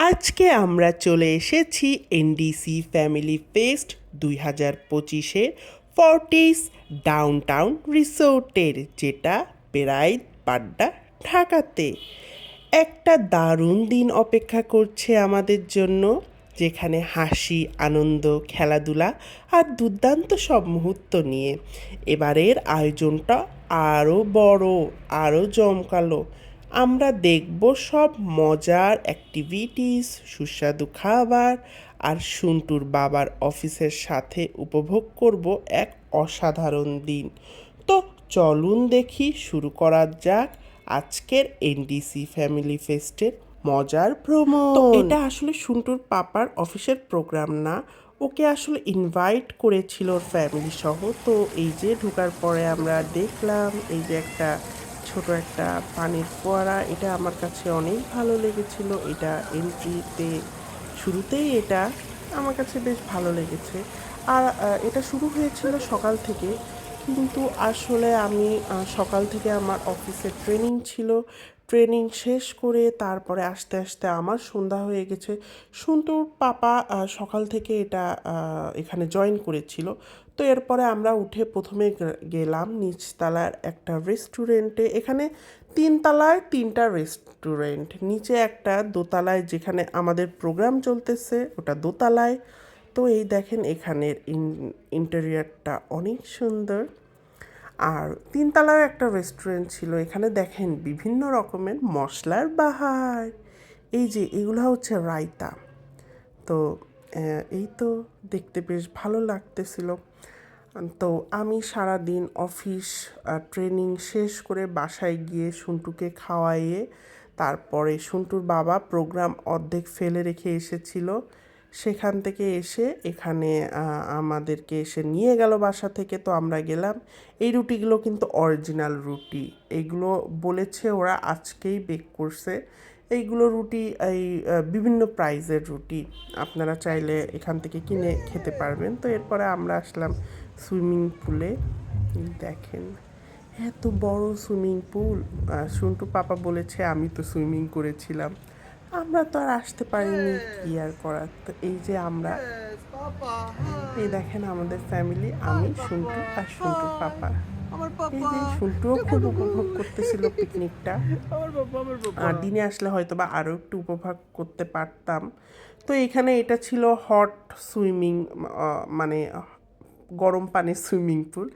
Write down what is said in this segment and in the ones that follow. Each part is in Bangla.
আজকে আমরা চলে এসেছি এনডিসি ফ্যামিলি ফেস্ট 2025-এর ফর্টিস ডাউনটাউন রিসোর্টের, যেটা বেড়াইত বাড্ডা, ঢাকাতে। একটা দারুণ দিন অপেক্ষা করছে আমাদের জন্য, যেখানে হাসি, আনন্দ, খেলাধুলা আর দুর্দান্ত সব মুহূর্ত নিয়ে এবারের আয়োজনটা আরও বড়, আরও জমকালো। আমরা দেখব সব মজার অ্যাক্টিভিটিস, সুস্বাদু খাবার, আর সন্টুর বাবার অফিসের সাথে উপভোগ করব এক অসাধারণ দিন। তো চলুন দেখি, শুরু করা যাক আজকের এনডিসি ফ্যামিলি ফেস্টের মজার ভ্রমণ। তো এটা আসলে সন্টুর পাপার অফিসের প্রোগ্রাম না, ওকে আসলে ইনভাইট করেছিল ওর ফ্যামিলি সহ। তো এই যে ঢোকার পরে আমরা দেখলাম এই যে একটা ছোট একটা পানির ফোয়ারা, এটা আমার কাছে অনেক ভালো লেগেছিল। এটা এন্ট্রিতে শুরুতেই এটা আমার কাছে বেশ ভালো লেগেছে। আর এটা শুরু হয়েছিল সকাল থেকে, কিন্তু আসলে আমি সকাল থেকে আমার অফিসে ট্রেনিং ছিল। ট্রেনিং শেষ করে তারপরে আস্তে আস্তে আমার সন্ধ্যা হয়ে গেছে। সন্টুর পাপা সকাল থেকে এটা এখানে জয়েন করেছিল। তো এরপরে আমরা উঠে প্রথমে গেলাম নিচতলার একটা রেস্টুরেন্টে। এখানে তিনতলায় তিনটা রেস্টুরেন্ট, নিচে একটা, দোতলায় যেখানে আমাদের প্রোগ্রাম চলতেছে ওটা দোতলায়। তো এই দেখেন এখানের ইন্টেরিয়ারটা অনেক সুন্দর। আর তিনতলায় একটা রেস্টুরেন্ট ছিল, এখানে দেখেন বিভিন্ন রকমের মশলার বাহার। এই যে এগুলো হচ্ছে রায়তা। তো এই তো দেখতে বেশ ভালো লাগতেছিল। তো আমি সারাদিন অফিস ট্রেনিং শেষ করে বাসায় গিয়ে সন্টুকে খাওয়াইয়ে, তারপরে সন্টুর বাবা প্রোগ্রাম অর্ধেক ফেলে রেখে এসেছিল, সেখান থেকে এসে এখানে আমাদেরকে এসে নিয়ে গেল বাসা থেকে। তো আমরা গেলাম। এই রুটিগুলো কিন্তু অরিজিনাল রুটি, এইগুলো বলেছে ওরা আজকেই বেক করছে। এইগুলো রুটি এই বিভিন্ন প্রাইজের রুটি, আপনারা চাইলে এখান থেকে কিনে খেতে পারবেন। তো এরপরে আমরা আসলাম সুইমিং পুলে। দেখেন এত বড় সুইমিং পুল। সন্টু পাপা বলেছে আমি তো সুইমিং করেছিলাম, আমরা তো আর আসতে পারিনি, কি আর করার। তো এই যে আমরা, এই দেখেন আমাদের ফ্যামিলি, আমি, সন্টু আর সন্টুর পাপা। এই যে সন্টুও খুব উপভোগ করতেছিল পিকনিকটা। আর দিনে আসলে হয়তো বা আরও একটু উপভোগ করতে পারতাম। তো এখানে এটা ছিল হট সুইমিং, মানে গরম পানির সুইমিং পুল।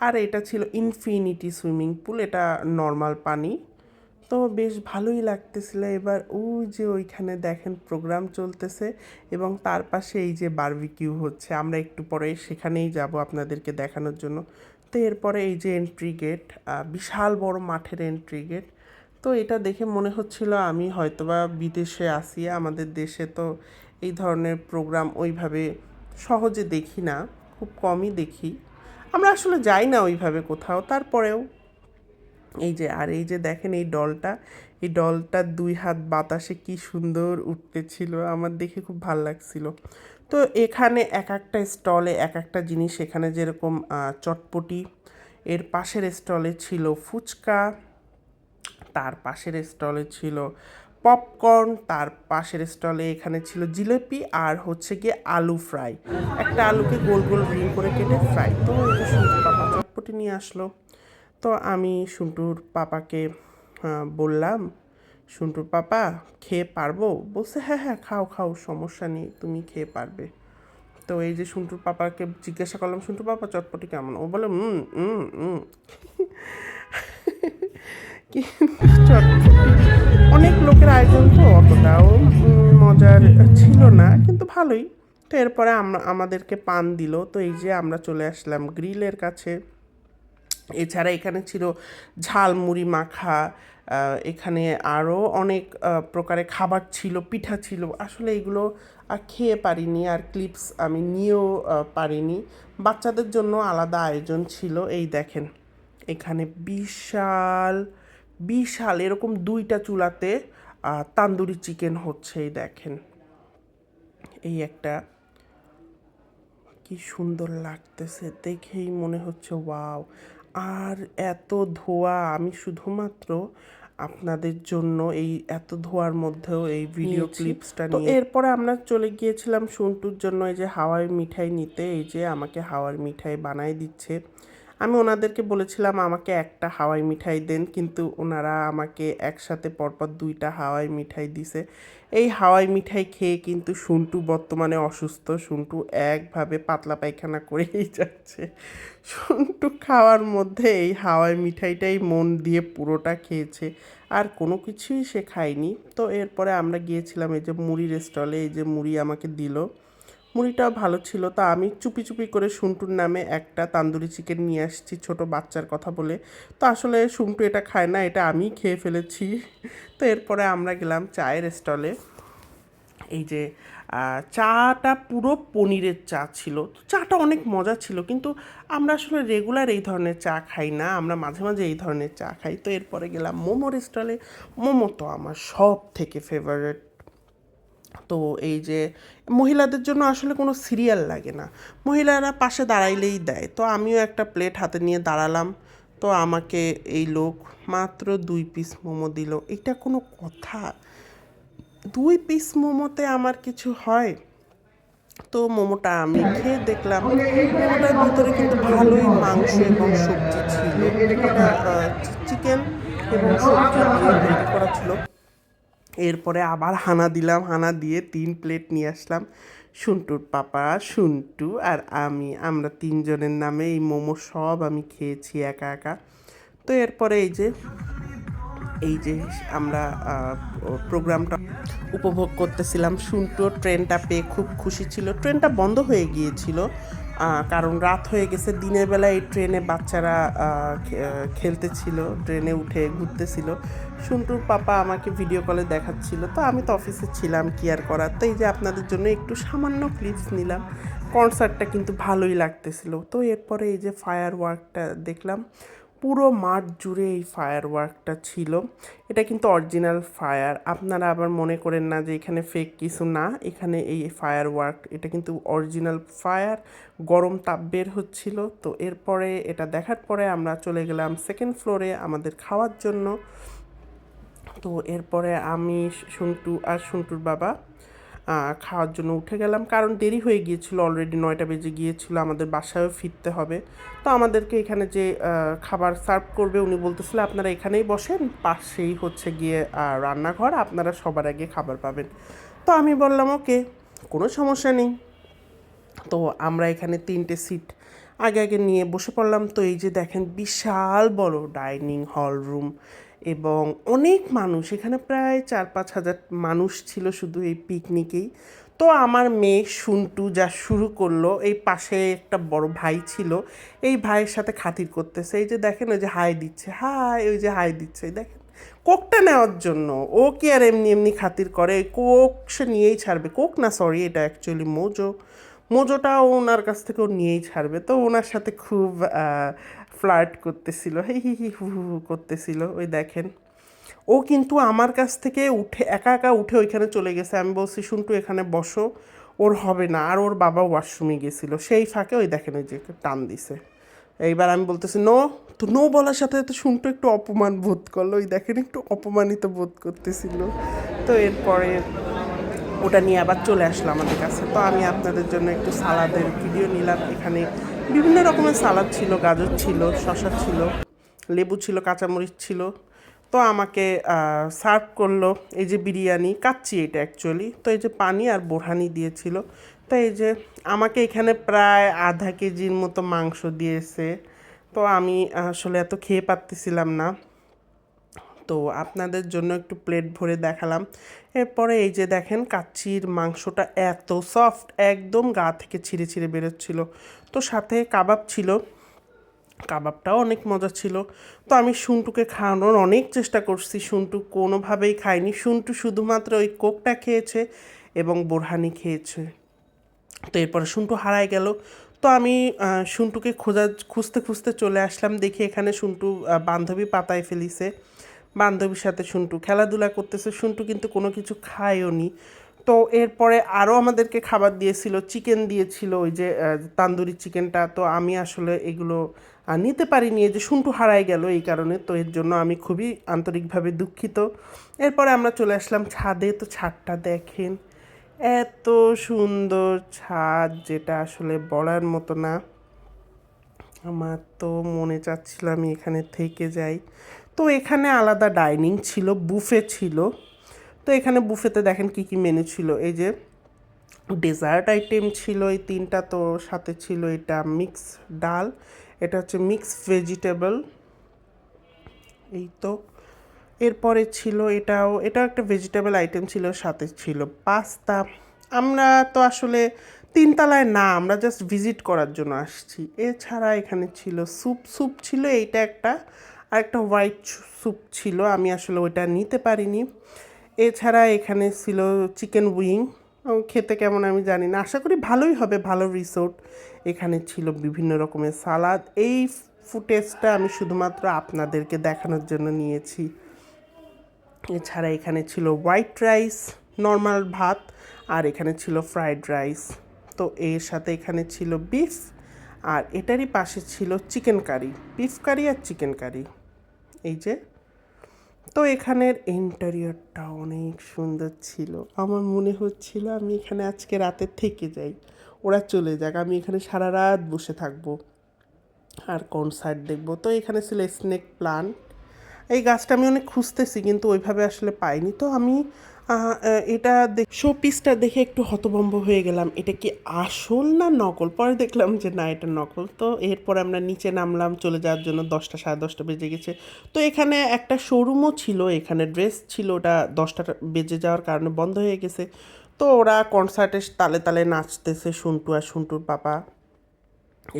আর এটা ছিল ইনফিনিটি সুইমিং পুল, এটা নর্মাল পানি। তো বেশ ভালোই লাগতেছিল। এবার ওই যে ওইখানে দেখেন প্রোগ্রাম চলতেছে, এবং তার পাশে এই যে বারবিকিউ হচ্ছে। আমরা একটু পরে সেখানেই যাব আপনাদেরকে দেখানোর জন্য। তো এরপরে এই যে এন্ট্রি গেট, বিশাল বড় মাঠের এন্ট্রি গেট। তো এটা দেখে মনে হচ্ছিল আমি হয়তোবা বিদেশে আসি। আমাদের দেশে তো এই ধরনের প্রোগ্রাম ওইভাবে সহজে দেখি না, খুব কমই দেখি। আমরা আসলে যাই না ওইভাবে কোথাও। তারপরেও এই যে, আর এই যে দেখেন এই ডলটা, এই ডলটার দুই হাত বাতাসে কি সুন্দর উঠতেছিল, আমার দেখে খুব ভাল লাগছিল। তো এখানে এক একটা স্টলে এক একটা জিনিস, এখানে যেরকম চটপটি, এর পাশের স্টলে ছিল ফুচকা, তার পাশের স্টলে ছিল পপকর্ন, তার পাশের স্টলে এখানে ছিল জিলেপি, আর হচ্ছে গিয়ে আলু ফ্রাই, একটা আলুকে গোল গোল রিং করে কেটে ফ্রাই। তো এই যে সন্টুর পাপা চটপটি নিয়ে আসলো। তো আমি সন্টুর পাপাকে বললাম, সন্টুর পাপা খেয়ে পারবো? বলছে হ্যাঁ হ্যাঁ, খাও খাও, সমস্যা নেই, তুমি খেয়ে পারবে। তো এই যে সন্টুর পাপাকে জিজ্ঞাসা করলাম, সন্টুর পাপা চটপটি কেমন? ও বলে কিন্তু চটপটি অনেক লোকের আয়োজন, তো অতটাও মজার ছিল না, কিন্তু ভালোই। তো এরপরে আমাদেরকে পান দিল। তো এই যে আমরা চলে আসলাম গ্রিলের কাছে। এছাড়া এখানে ছিল ঝালমুড়ি মাখা, এখানে আরও অনেক প্রকারের খাবার ছিল, পিঠা ছিল। আসলে এগুলো খেয়ে পারিনি, আর ক্লিপস আমি নিয়েও পারিনি। বাচ্চাদের জন্য আলাদা আয়োজন ছিল। এই দেখেন এখানে বিশাল বিশাল এরকম দুইটা চুলাতে তান্দুরি চিকেন হচ্ছে। এই দেখেন, এই একটা, কি সুন্দর লাগতেছে দেখেই মনে হচ্ছে ওয়াও। আর এত ধোয়া, আমি শুধুমাত্র আপনাদের জন্য এই এত ধোয়ার মধ্যেও এই ভিডিও ক্লিপসটা নিয়ে। তো এরপরে আমরা চলে গিয়েছিলাম সন্টুর জন্য এই যে হাওয়াই মিঠাই নিতে। এই যে আমাকে হাওয়াই মিঠাই বানাই দিচ্ছে। আমি ওনাদেরকে বলেছিলাম আমাকে একটা হাওয়াই মিঠাই দেন, কিন্তু ওনারা আমাকে একসাথে পরপর 2টা হাওয়াই মিঠাই দিছে। এই হাওয়াই মিঠাই খেয়ে কিন্তু সন্টু বর্তমানে অসুস্থ। সন্টু একভাবে পাতলা পায়খানা করেই যাচ্ছে। সন্টু খাওয়ার মধ্যে এই হাওয়াই মিঠাইটাই মন দিয়ে পুরোটা খেয়েছে, আর কোনো কিছুই সে খায়নি। তো এরপরে আমরা গিয়েছিলাম এই যে মুড়ির স্টলে। এই যে মুড়ি আমাকে দিল, মুড়িটাও ভালো ছিল। তো আমি চুপি চুপি করে সন্টুর নামে একটা তান্দুরি চিকেন নিয়ে আসছি ছোট বাচ্চার কথা বলে। তো আসলে সন্টু এটা খায় না, এটা আমি খেয়ে ফেলেছি। তো এরপরে আমরা গেলাম চায়ের স্টলে। এই যে চাটা পুরো পনিরের চা ছিল। তো চাটা অনেক মজা ছিল, কিন্তু আমরা আসলে রেগুলার এই ধরনের চা খাই না, আমরা মাঝে মাঝে এই ধরনের চা খাই। তো এরপরে গেলাম মোমোর স্টলে। মোমো তো আমার সব থেকে ফেভারিট। তো এই যে মহিলাদের জন্য আসলে কোনো সিরিয়াল লাগে না, মহিলারা পাশে দাঁড়াইলেই দেয়। তো আমিও একটা প্লেট হাতে নিয়ে দাঁড়ালাম। তো আমাকে এই লোক মাত্র 2 পিস মোমো দিল। এটা কোনো কথা? 2 পিস মোমোতে আমার কিছু হয়? তো মোমোটা আমি খেয়ে দেখলাম, মোমোটার ভিতরে কিন্তু ভালোই মাংস এবং সবজি ছিল। এটা চিকেন এবং সবজি দিয়ে তৈরি করা ছিল। এরপরে আবার হানা দিলাম, হানা দিয়ে 3 প্লেট নিয়ে আসলাম। সন্টুর পাপা, সন্টু আর আমরা 3জনের নামে এই মোমো সব আমি খেয়েছি একা একা। তো এরপরে এই যে আমরা প্রোগ্রামটা উপভোগ করতেছিলাম। সন্টুও ট্রেনটা পেয়ে খুব খুশি ছিল। ট্রেনটা বন্ধ হয়ে গিয়েছিল কারণ রাত হয়ে গেছে। দিনের বেলা এই ট্রেনে বাচ্চারা খেলতেছিল, ট্রেনে উঠে ঘুরতেছিল। সন্টুর পাপা আমাকে ভিডিও কলে দেখাচ্ছিল। তো আমি তো অফিসে ছিলাম, কি আর করার। তো এই যে আপনাদের জন্য একটু সামান্য ক্লিপস নিলাম। কনসার্টটা কিন্তু ভালোই লাগতেছিল। তো এরপরে এই যে ফায়ার ওয়ার্কটা দেখলাম, পুরো মাঠ জুড়ে এই ফায়ার ওয়ার্কটা ছিল। এটা কিন্তু অরিজিনাল ফায়ার, আপনারা আবার মনে করেন না যে এখানে ফেক কিছু। না, এখানে এই ফায়ার ওয়ার্ক এটা কিন্তু অরিজিনাল ফায়ার, গরম তাপ বের হচ্ছিল। তো এরপরে এটা দেখার পরে আমরা চলে গেলাম সেকেন্ড ফ্লোরে আমাদের খাওয়ার জন্য। তো এরপরে আমি, সন্টু আর সন্টুর বাবা খাওয়ার জন্য উঠে গেলাম, কারণ দেরি হয়ে গিয়েছিল, অলরেডি 9টা বেজে গিয়েছিল, আমাদের বাসায়ও ফিরতে হবে। তো আমাদেরকে এখানে যে খাবার সার্ভ করবে উনি বলতেছিল আপনারা এখানেই বসেন, পাশেই হচ্ছে গিয়ে রান্নাঘর, আপনারা সবার আগে খাবার পাবেন। তো আমি বললাম ওকে, কোনো সমস্যা নেই। তো আমরা এখানে 3টে সিট আগে আগে নিয়ে বসে পড়লাম। তো এই যে দেখেন বিশাল বড় ডাইনিং হল রুম, এবং অনেক মানুষ, এখানে প্রায় 4-5 হাজার মানুষ ছিল শুধু এই পিকনিকেই। তো আমার মেয়ে সন্টু যা শুরু করলো, এই পাশে একটা বড় ভাই ছিল, এই ভাইয়ের সাথে খাতির করতেছে। এই যে দেখেন ওই যে হাই দিচ্ছে, হাই, ওই যে হাই দিচ্ছে, দেখেন কোকটা নেওয়ার জন্য। ও কি আর এমনি এমনি খাতির করে? কোক সে নিয়েই ছাড়বে। কোক না, সরি, এটা অ্যাকচুয়ালি মোজো। মোজোটাও ওনার কাছ থেকে ও নিয়েই ছাড়বে। তো ওনার সাথে খুব ফ্লার্ট করতেছিল, হি হি হি হু হু হু করতেছিল। ওই দেখেন, ও কিন্তু আমার কাছ থেকে উঠে একা একা উঠে ওইখানে চলে গেছে। আমি বলছি সন্টু এখানে বসো, ওর হবে না। আর ওর বাবা ওয়াশরুমে গেছিল, সেই ফাঁকে ওই দেখেন ওই যে টান দিছে। এইবার আমি বলতেছি নো, তো নো বলার সাথে সাথে সন্টু একটু অপমান বোধ করলো। ওই দেখেন একটু অপমানিত বোধ করতেছিল। তো এরপরে ওটা নিয়ে আবার চলে আসলো আমাদের কাছে। তো আমি আপনাদের জন্য একটু সালাদের ভিডিও নিলাম। এখানে বিভিন্ন রকমের সালাদ ছিল, গাজর ছিল, শসা ছিল, লেবু ছিল, কাঁচামরিচ ছিল। তো আমাকে সার্ভ করলো এই যে বিরিয়ানি, কাচ্চি এটা অ্যাকচুয়ালি। তো এই যে পানি আর বোরহানি দিয়েছিল। তো এই যে আমাকে এখানে প্রায় আধা কেজির মতো মাংস দিয়েছে। তো আমি আসলে এত খেয়ে পারতেছিলাম না, তো আপনাদের জন্য একটু প্লেট ভরে দেখালাম। এরপরে এই যে দেখেন কাচ্চির মাংসটা এত সফট, একদম গা থেকে ছিঁড়ে ছিঁড়ে বেরোচ্ছিল। তো সাথে কাবাব ছিল, কাবাবটাও অনেক মজা ছিল। তো আমি সন্টুকে খাওয়ানোর অনেক চেষ্টা করছি, সন্টু কোনোভাবেই খায়নি। সন্টু শুধুমাত্র ওই কোকটা খেয়েছে এবং বোরহানি খেয়েছে। তো এরপরে সন্টু হারায় গেল। তো আমি সন্টুকে খুঁজতে খুঁজতে চলে আসলাম, দেখি এখানে সন্টু বান্ধবী পাতায় ফেলিছে, বান্ধবীর সাথে সন্টু খেলাধুলা করতেছে। সন্টু কিন্তু কোনো কিছু খায়ও নি। তো এরপরে আরও আমাদেরকে খাবার দিয়েছিল, চিকেন দিয়েছিল, ওই যে তান্দুরি চিকেনটা। তো আমি আসলে এগুলো নিতে পারিনি, এই যে শুন্টু হারাই গেল এই কারণে। তো এর জন্য আমি খুবই আন্তরিকভাবে দুঃখিত। এরপরে আমরা চলে আসলাম ছাদে। তো ছাদটা দেখেন, এত সুন্দর ছাদ, যেটা আসলে বলার মতো না। আমার তো মনে চাচ্ছিল আমি এখানে থেকে যাই। তো এখানে আলাদা ডাইনিং ছিল, বুফে ছিল। তো এখানে বুফেতে দেখেন কি কি মেনু ছিল। এই যে ডেজার্ট আইটেম ছিল এই তিনটা, তো সাথে ছিল এটা মিক্স ডাল, এটা হচ্ছে মিক্স ভেজিটেবল, এই তো। এরপরে ছিল এটাও একটা ভেজিটেবল আইটেম ছিল, সাথে ছিল পাস্তা। আমরা তো আসলে তিনতলায় না, আমরা জাস্ট ভিজিট করার জন্য আসছি। এছাড়া এখানে ছিল স্যুপ ছিল এইটা একটা, আর একটা হোয়াইট স্যুপ ছিল, আমি আসলে ওইটা নিতে পারিনি। এছাড়া এখানে ছিল চিকেন উইং, খেতে কেমন আমি জানি না, আশা করি ভালোই হবে, ভালো রিসোর্ট। এখানে ছিল বিভিন্ন রকমের সালাদ। এই ফুটেজটা আমি শুধুমাত্র আপনাদেরকে দেখানোর জন্য নিয়েছি। এছাড়া এখানে ছিল হোয়াইট রাইস, নর্মাল ভাত, আর এখানে ছিল ফ্রাইড রাইস। তো এর সাথে এখানে ছিল বিফ, আর এটারই পাশে ছিল চিকেন কারি, বিফ কারি আর চিকেন কারি, এই যে। তো এখানের ইন্টেরিয়রটা অনেক সুন্দর ছিল, আমার মনে হচ্ছিল আমি এখানে আজকে রাতে থেকে যাই, ওরা চলে যাক, আমি এখানে সারা রাত বসে থাকবো আর কনসার্ট দেখবো। তো এখানে ছিল স্নেক প্লান্ট, এই গাছটা আমি অনেক খুঁজতেছি কিন্তু ওইভাবে আসলে পাইনি। তো আমি এটা শো পিসটা দেখে একটু হতভম্ব হয়ে গেলাম, এটা কি আসল না নকল। পরে দেখলাম যে না, এটা নকল। তো এরপর আমরা নিচে নামলাম চলে যাওয়ার জন্য, 10টা সাড়ে 10টা বেজে গেছে। তো এখানে একটা শোরুমও ছিল, এখানে ড্রেস ছিল, ওটা 10টা বেজে যাওয়ার কারণে বন্ধ হয়ে গেছে। তো ওরা কনসার্টের তালে তালে নাচতেছে, সন্টু আর সন্টুর পাপা।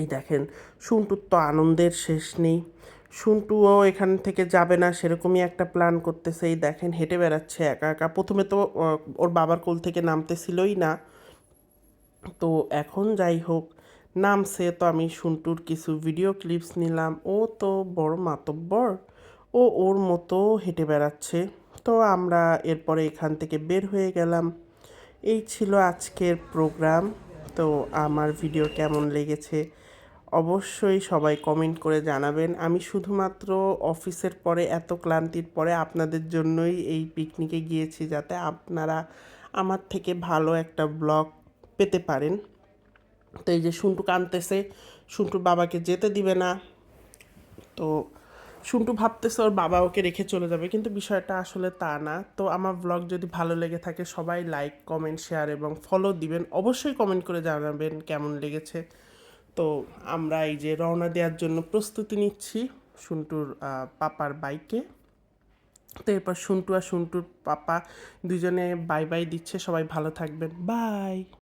এই দেখেন, সন্টুর তো আনন্দের শেষ নেই, সন্টুও এখান থেকে যাবে না সেরকমই একটা প্ল্যান করতেছে। এই দেখেন হেঁটে বেড়াচ্ছে একা একা, প্রথমে তো ওর বাবার কোল থেকে নামতেছিলই না। তো এখন যাই হোক নামছে। তো আমি সন্টুর কিছু ভিডিও ক্লিপস নিলাম। ও তো বড় মাতব্বর, ও ওর মতো হেঁটে বেড়াচ্ছে। তো আমরা এরপরে এখান থেকে বের হয়ে গেলাম। এই ছিল আজকের প্রোগ্রাম। তো আমার ভিডিও কেমন লেগেছে অবশ্যই সবাই কমেন্ট করে জানাবেন। আমি শুধুমাত্র অফিসের পরে, এত ক্লান্তির পরে আপনাদের জন্যই এই পিকনিকে গিয়েছি, যাতে আপনারা আমার থেকে ভালো একটা ব্লগ পেতে পারেন। তো এই যে সন্টু কাঁদতেছে, সন্টুর বাবাকে যেতে দিবে না। তো সন্টু ভাবতেছে ওর বাবা ওকে রেখে চলে যাবে, কিন্তু বিষয়টা আসলে তা না। তো আমার ব্লগ যদি ভালো লেগে থাকে সবাই লাইক, কমেন্ট, শেয়ার এবং ফলো দিবেন। অবশ্যই কমেন্ট করে জানাবেন কেমন লেগেছে। তো আমরা এই যে রওনা দেওয়ার জন্য প্রস্তুতি নিচ্ছি সন্টুর পাপার বাইকে। তো এরপর সন্টু আর সন্টুর পাপা দুজনে বাই বাই দিচ্ছে, সবাই ভালো থাকবেন, বাই।